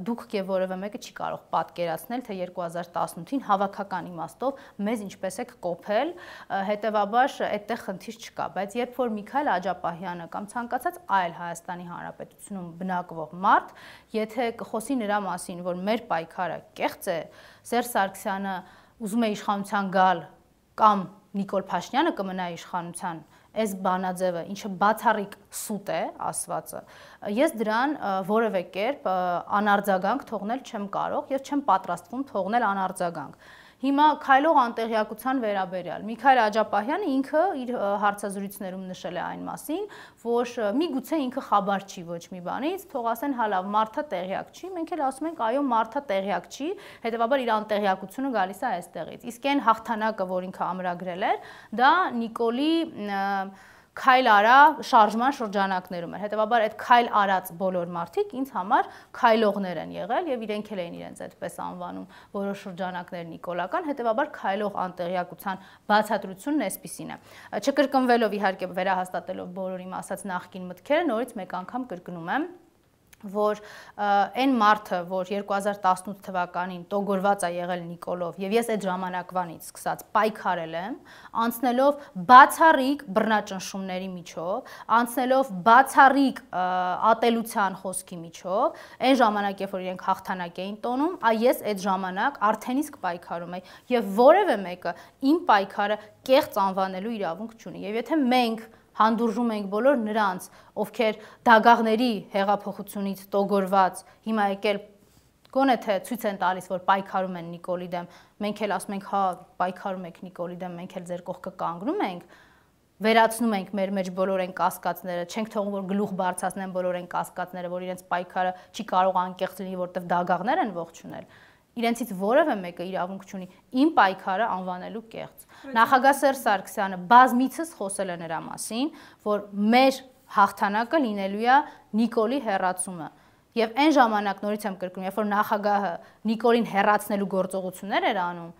դուք եւ որևէ մեկը չի կարող պատկերացնել, թե 2018-ին հավաքական իմաստով մեզ ինչպես եք կոփել, հետեւաբար այդտեղ խնդիր չկա, բայց երբ որ Միքայել Աջապահյանը կամ ցանկացած այլ Հայաստանի Հանրապետությունում բնակվող մարդ, եթե կխոսի նրա մասին, որ մեր պայքարը կեղծ է, Սերժ Սարգսյանը ուզում է իշխանության գալ կամ Նիկոլ Փաշինյանը կմնա իշխանության, այս բանաձևը, ինչը բացառիկ սուտ է ասվածը, ես դրան որևէ կերպ անարձագանք թողնել չեմ կարող եւ չեմ պատրաստվում թողնել անարձագանք։ Հիմա քայլող անտեղյակության վերաբերյալ Միքայել Աջապահյանը ինքը իր հարցազրույցներում նշել է այն մասին, որ միգուցե ինքը խաբար չի ոչ մի բանից, թող ասեն հա լավ, մարդը տեղյակ չի, մենք էլ ասում ենք այո, մարդը տեղյակ չի, հետեւաբար իր անտեղյակությունը գալիս է այստեղից։ Իսկ այն հաղթանակը, որ ինքը ամրագրել էր, դա Նիկոլի քայլ արա շարժման շրջանակներում էր։ Հետևաբար այդ քայլ արած բոլոր մարդիկ ինձ համար քայլողներ են եղել եւ իրենք էլ էին իրենց այդպես անվանում որոշ շրջանակներ նիկոլական, հետևաբար քայլող անտեղյակության բացատրությունն էսպիսին է։ Չկրկնվելով իհարկե վերահաստատելով բոլոր իմ ասած նախկին մտքերը, նորից մեկ անգամ կրկնում եմ, որ այն մարդը, որ 2018 թվականին տոգորված է եղել Նիկոլով եւ ես այդ ժամանակվանից սկսած պայքարել եմ, անցնելով բացառիկ բռնաճնշումների միջով, անցնելով բացառիկ ատելության խոսքի միջով, այն ժամանակ, երբ որ իրենք հաղթանակ էին տոնում, ես այդ ժամանակ արդեն իսկ պայքարում եի եւ որևէ մեկը իմ պայքարը կեղծ անվանելու իրավունք չունի։ Եվ եթե մենք հանդուրժում ենք բոլոր նրանց, ովքեր դագաղների հեղափոխությունից տոգորված հիմա եկել գոնե թե ցույց են տալիս, որ պայքարում են Նիկոլի դեմ, մենք էլ ասում ենք, հա, պայքարում եք Նիկոլի դեմ, մենք էլ ձեր կողքը կանգնում ենք, վերացնում ենք մեր մեջ բոլոր այն կասկածները, չենք թողում, որ գլուխ բարձրացնեն բոլոր այն կասկածները, որ իրենց պայքարը չի կարող անկեղծ լինի, որտեղ դագաղներ են ողջունել։ Իրենցից որևէ մեկը իրավունք չունի իմ պայքարը անվանելու կեղծ։ Նախագահ Սերժ Սարգսյանը բազմիցս խոսել է նրա մասին, որ մեր հաղթանակը լինելու է Նիկոլի հեռացումը։ Եվ այն ժամանակ նորից եմ կրկնում, երբ որ նախագահը Նիկոլին հեռացնելու գործողություններ էր անում,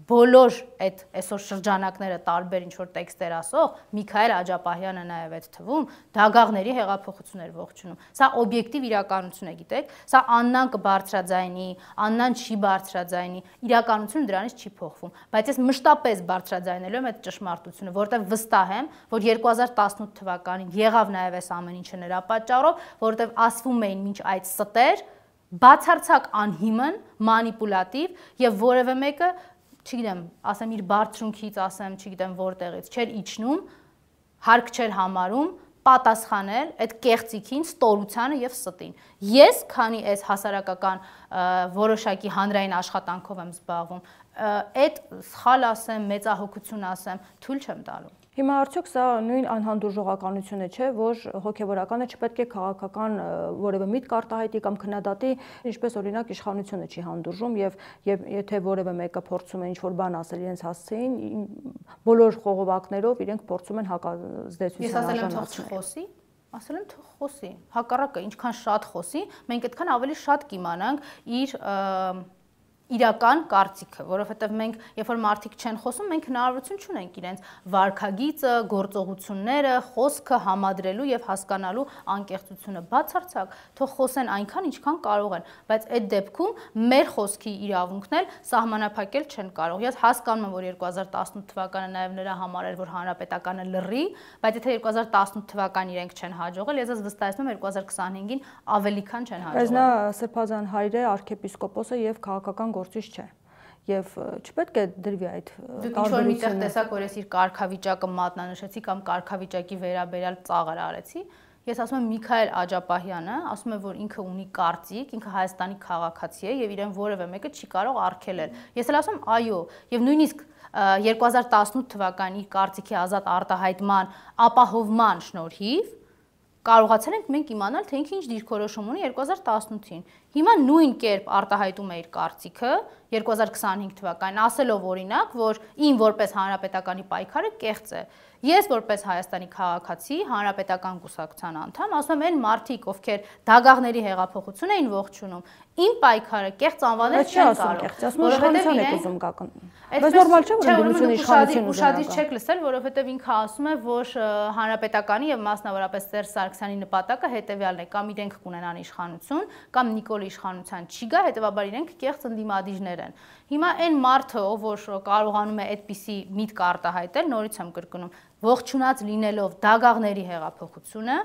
բոլոր այդ այսօր շրջանակները տարբեր ինչ որ տեքստեր ասող Միքայել Աջապահյանը նաև այդ թվում դագաղների հեղափոխություններ ողջունում։ Սա օբյեկտիվ իրականություն է, գիտեք, սա Աննան կբարձրաձայնի, Աննան չի բարձրաձայնի, իրականությունը դրանից չի փոխվում, բայց ես մշտապես բարձրաձայնելու եմ այդ ճշմարտությունը, որտեղ վստահ եմ, որ 2018 թվականին եղավ նաև այս ամեն ինչը նրա պատճառով, որտեղ ասվում էին մինչ այդ ստեր, բացարձակ անհիմն, մանիպուլատիվ եւ որևէ մեկը չգիտեմ, ասեմ իր բարձրունքից, ասեմ, չգիտեմ որտեղից, չէր իջնում, հարկ չէր համարում պատասխանել այդ կեղծիքին, ստորությանը եւ ստին։ Ես, քանի այս հասարակական որոշակի հանրային աշխատանքով եմ զբաղվում, այդ սխալ ասեմ, մեծահոգություն ասեմ, թույլ չեմ տալու։ Հիմա արդյոք սա նույն անհանդուրժողականությունը չէ, որ հոգևորականը չպետք է քաղաքական որևէ միտք արտահայտի կամ քննադատի, ինչպես օրինակ իշխանությունը չի հանդուրժում եւ եթե որևէ մեկը փորձում է ինչ-որ բան ասել իրենց հասցեին, բոլոր խողովակներով իրենք փորձում են հակազդեցության արժանացնել։ Ասել եմ թող խոսի, հակառակը ինչքան շատ խոսի, մենք այդքան ավելի շատ կիմանանք իր իրական կարծիքը, որովհետև մենք, երբ որ մարդիկ չեն խոսում, մենք հնարավորություն չունենք իրենց վարքագիծը, գործողությունները, խոսքը համադրելու եւ հասկանալու անկեղծությունը։ Բացարձակ, թող խոսեն այնքան, ինչքան կարող են, բայց այդ դեպքում մեր խոսքի իրավունքն էլ սահմանափակել չեն կարող։ Ես հասկանում եմ, որ 2018 թվականը նաեւ նրա համար էր, որ հանրապետականը լռի, բայց եթե 2018 թվականին իրենք չեն հաջողել, ես վստահեցնում եմ 2025-ին ավելի քան չեն հաջողել։ Բայց նա Սրբազան հայր է, arczepiskoposը եւ քաղաքական գործիչ չէ։ Եվ չպետք է դրվի այդ տարբերությունը։ Դուք տեսակ, որ ես իր կարգավիճակը մատնանշեցի կամ կարգավիճակի վերաբերյալ ծաղր արեցի։ Ես ասում եմ Միքայել Աջապահյանը, ասում եմ, որ ինքը ունի կարծիք, ինքը Հայաստանի քաղաքացի է եւ իրեն որևէ մեկը չի կարող արգելել։ Ես էլ ասում եմ, այո, եւ նույնիսկ 2018 թվականի կարծիքի ազատ արտահայտման ապահովման շնորհիվ կարողացել ենք մենք իմանալ, թե ինքը ինչ դիրքորոշում ունի 2018-ին։ Հիմա նույն կերպ արտահայտում է իր կարծիքը 2025 թվականին, ասելով օրինակ, որ իմ որպես հանրապետականի պայքարը կեղծ է։ Ես որպես Հայաստանի քաղաքացի, հանրապետական կուսակցության անդամ, ասում եմ, այն մարդիկ, ովքեր դագաղների հեղափոխություն էին ողջունում, իմ պայքարը կեղծ անվանել չեն կարող։ Բայց նորմալ չէ, որ ընդդիմությունը իշխանություն ուշադիր չեք լսել, որովհետև ինքը ասում է, որ հանրապետականի եւ մասնավորապես Սերժ Սարգսյանի նպատակը հետեւյալն է, կամ իրենք կունենան իշխանություն, կամ Նիկոլի իշխանության չի գա, հետեւաբար իրենք կեղծ ընդդիմադիրներ են։ Հիմա այն մարդը, ով որ կարողանում է այդպիսի միտք արտահայտել, նորից եմ կրկնում, ողջունած լինելով դագաղների հեղափոխությունը,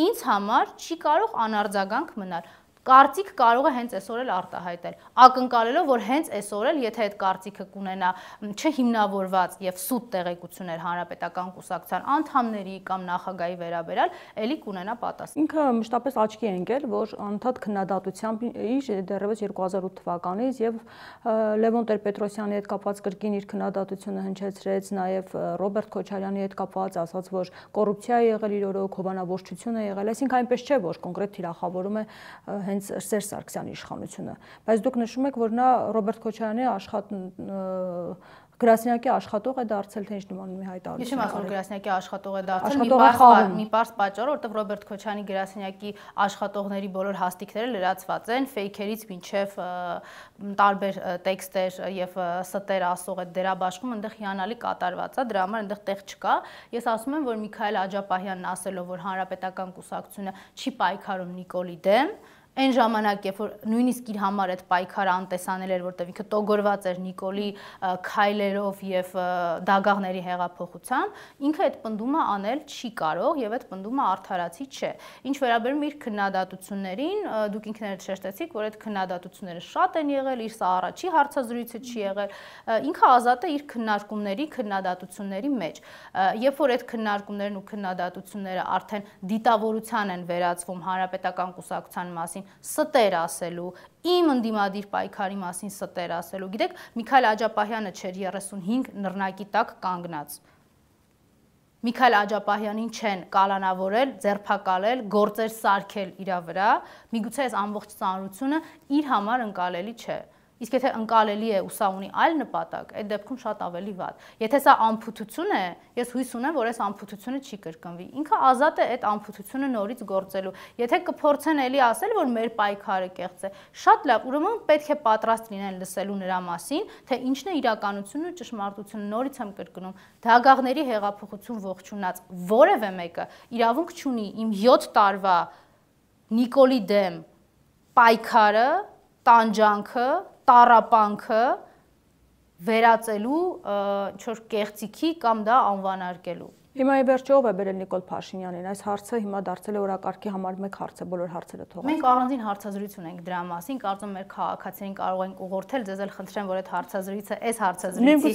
ինձ համար չի կարող անարձագանք մնալ։ Կարծիք կարող է հենց այսօր էլ արտահայտել, ակնկալելով, որ հենց այսօր էլ, եթե այդ կարծիքը կունենա չհիմնավորված եւ սուտ տեղեկություններ հանրապետական կուսակցության անդամների կամ նախագահի վերաբերյալ, ելի կունենա պատասխան։ Ինքը մշտապես աչքի է ընկել, որ անդադ քննադատությամբ իր դեռևս 2008 թվականից եւ Լևոն Տեր-Պետրոսյանի հետ կապված կրկին իր քննադատությունը հնչեցրեց, նաեւ Ռոբերտ Քոչարյանի հետ կապված ասաց, որ կոռուպցիա է եղել իր օրոք, հովանավորչություն է եղել, այսինքն այնպես չէ, որ կոնկրետ թիրախավորում է հենց Սերժ Սարգսյանի իշխանությունը, բայց դուք նշում եք, որ նա Ռոբերտ Քոչարյանի գրասենյակի աշխատող է դարձել, թե ինչ նմանում է հայտարարություն։ Ես չեմ ասում, որ գրասենյակի աշխատող է դարձել, մի պարզ պատճառով, որովհետև Ռոբերտ Քոչարյանի գրասենյակի աշխատողների բոլոր հաստիքները լրացված են, ֆեյքերից մինչև տարբեր տեքստեր եւ ստեր ասող այդ դերաբաշխումը այնտեղ հիանալի կատարված է, դրա համար այնտեղ տեղ չկա։ Ես ասում եմ, որ Միքայել Աջապահյանն ասելով, որ հանրապետական կուսակցությունը չի պայքարում Նիկոլի դեմ, այն ժամանակ, երբ որ նույնիսկ իր համար այդ պայքարը անտեսանել էր, որտեղ ինքը տոգորված էր Նիկոլի քայլերով եւ դագաղների հեղափոխությամբ, ինքը այդ պնդումը անել չի կարող եւ այդ պնդումը արդարացի չէ։ Ինչ վերաբերում իր քննադատություններին, դուք ինքներդ շեշտեցիք, որ այդ քննադատությունները շատ են եղել, իր սա առաջի հարցազրույցը չի եղել, ինքը ազատ է իր քննարկումների, քննադատությունների մեջ։ Երբ որ այդ քննարկումներն ու քննադատությունները արդեն դիտավորության են վերածվում հանրապետական կուսակցության մասին ստեր ասելու, իմ ընդդիմադիր պայքարի մասին ստեր ասելու։ Գիտեք, Միքայել Աջապահյանը չէր 35 նռնակի տակ կանգնած։ Միքայել Աջապահյանին չեն կալանավորել, ձերբակալել, գործեր սարքել իր վրա, միգուցե այս ամբողջ ծանրությունը իր համար ընկալելի չէ։ Իսկ եթե ընկալելի է ու սա ունի այլ նպատակ, այդ դեպքում շատ ավելի վատ։ Եթե սա անփութություն է, ես հույս ունեմ, որ այս անփութությունը չի կրկնվի։ Ինքը ազատ է այդ անփութությունը նորից գործելու։ Եթե կփորձեն էլի ասել, որ մեր պայքարը կեղծ է, շատ լավ, ուրեմն պետք է պատրաստ լինեն լսելու նրա մասին, թե ինչն է իրականությունն ու ճշմարտությունը։ Նորից եմ կրկնում, դագաղների հեղափոխություն ողջունած որևէ մեկը իրավունք չունի իմ 7 տարվա Նիկոլի դեմ պայքարը, տանջանքը, տառապանքը վերածելու ինչ-որ կեղծիքի կամ դա անվանարկելու։ Հիմա ի վերջո ով է բերել Նիկոլ Փաշինյանին, այս հարցը հիմա դարձել է օրակարգի համար մեկ հարց է, բոլոր հարցերը թողած։ Մենք առանձին հարցազրույց ունենք դրա մասին, կարծում եմ մեր քաղաքացիներին կարող ենք ուղղորդել, ձեզ էլ խնդրեմ, որ այդ հարցազրույցը այս հարցազրույցի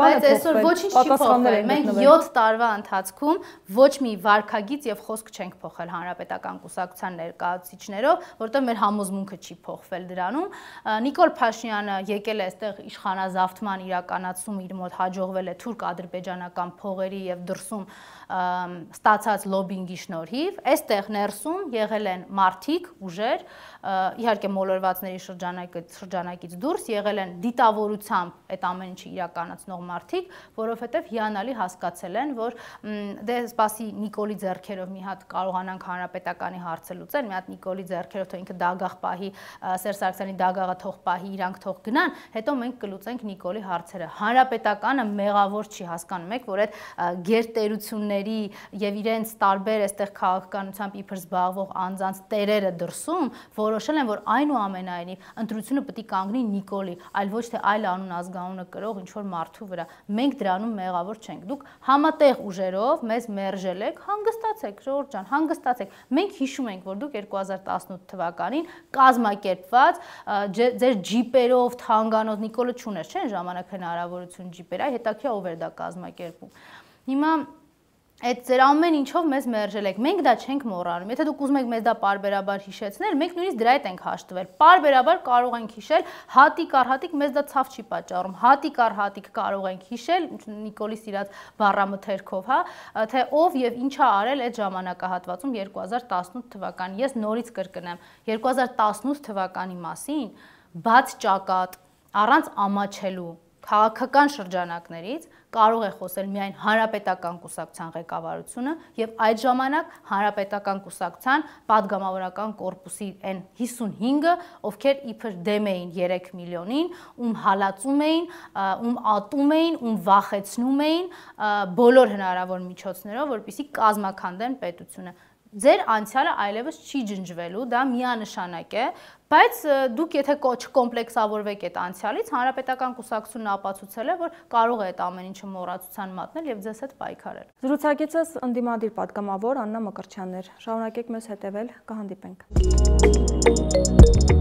բայց այսօր ոչինչ չի փոխվել։ Մենք 7 տարվա ընթացքում ոչ մի վարքագիծ եւ խոսք չենք փոխել հանրապետական կուսակցության ներկայացուցիչներով, որտեղ մեր համոզմունքը չի փոխվել դրանում։ Նիկոլ Փաշինյանը եկել է այստեղ իշխանազավթման իրականացում իր մոտ հաջողվել է թուրք-ադրբեջանական փողերի եւ դրսում ստացած լոբինգի շնորհիվ, այստեղ ներսում եղել են մարդիկ, ուժեր, իհարկե մոլորվածների շրջանակից դուրս եղել են դիտավորությամբ այդ ամեն ինչը իրականացնող մարդիկ, որովհետեւ հիանալի հասկացել են, որ դե սպասի Նիկոլի ձեռքերով մի հատ կարողանանք հանրապետականի հարցը լուծել, մի հատ Նիկոլի ձեռքերով թող ինքը դագաղ պահի, Սերժ Սարգսյանի դագաղը թող պահի, իրանք թող գնան, հետո մենք կլուծենք Նիկոլի հարցերը։ Հանրապետականը մեղավոր չի, հասկանում եք, որ այդ գերտերությունների եւ իրենց տարբեր այստեղ քաղաքականությամբ իբր զբաղվող անձանց տերերը դրսում որոշել են, որ այնուամենայնիվ ընտրությունը պետք է կանգնի Նիկոլի, այլ ոչ թե այլ անուն ազգանունը կրող ինչ որ մարդու վրա։ Մենք դրանում մեղավոր չենք։ Դուք համատեղ ուժերով մեզ մերժել եք, հանգստացեք, Ժողովուրդ ջան, հանգստացեք։ Մենք հիշում ենք, որ դուք 2018 թվականին կազմակերպված ձեր ջիպերով, թանկանոց Նիկոլը չուներ, չէ՞, ժամանակ հնարավորություն ջիպեր, այ հետաքրքիր ով էր դա կազմակերպում։ Հիմա Այդ ձեր ամեն ինչով մեզ մերժել եք։ Մենք դա չենք մոռանում։ Եթե դուք ուզում եք մեզ դա պարբերաբար հիշեցնել, մենք նույնիսկ դրա հետ ենք հաշտվել։ Պարբերաբար կարող ենք հիշել, հատիկ առ հատիկ մեզ դա ցավ չի պատճառում։ Հատիկ առ հատիկ կարող ենք հիշել, Նիկոլի սիրած բառամթերքով, հա, թե ով եւ ինչ է արել այդ ժամանակահատվածում 2018 թվականին։ Ես նորից կրկնեմ, 2018 թվականի մասին բաց ճակատ, առանց ամաչելու քաղաքական շրջանակներից կարող է խոսել միայն Հանրապետական կուսակցության ղեկավարությունը եւ այդ ժամանակ Հանրապետական կուսակցության падգամավորական կորպուսի այն 55-ը, ովքեր իբր դեմ էին 3 միլիոնին, ում հալածում էին, ում ատում էին, ում վախեցնում էին բոլոր հնարավոր միջոցներով, որպեսզի կազմաքանդեն պետությունը։ Ձեր անցյալը այլևս չի ջնջվելու, դա միանշանակ է, բայց դուք եթե չկոմպլեքսավորվեք այդ անցյալից, Հանրապետական կուսակցությունն ապացուցել է, որ կարող է այդ ամեն ինչը մոռացության մատնել եւ ձեզ հետ պայքարել։ Զրուցակիցս ընդդիմադիր падգամավոր Աննա Մկրտչյանն էր։ Շարունակեք մեզ հետևել, կհանդիպենք։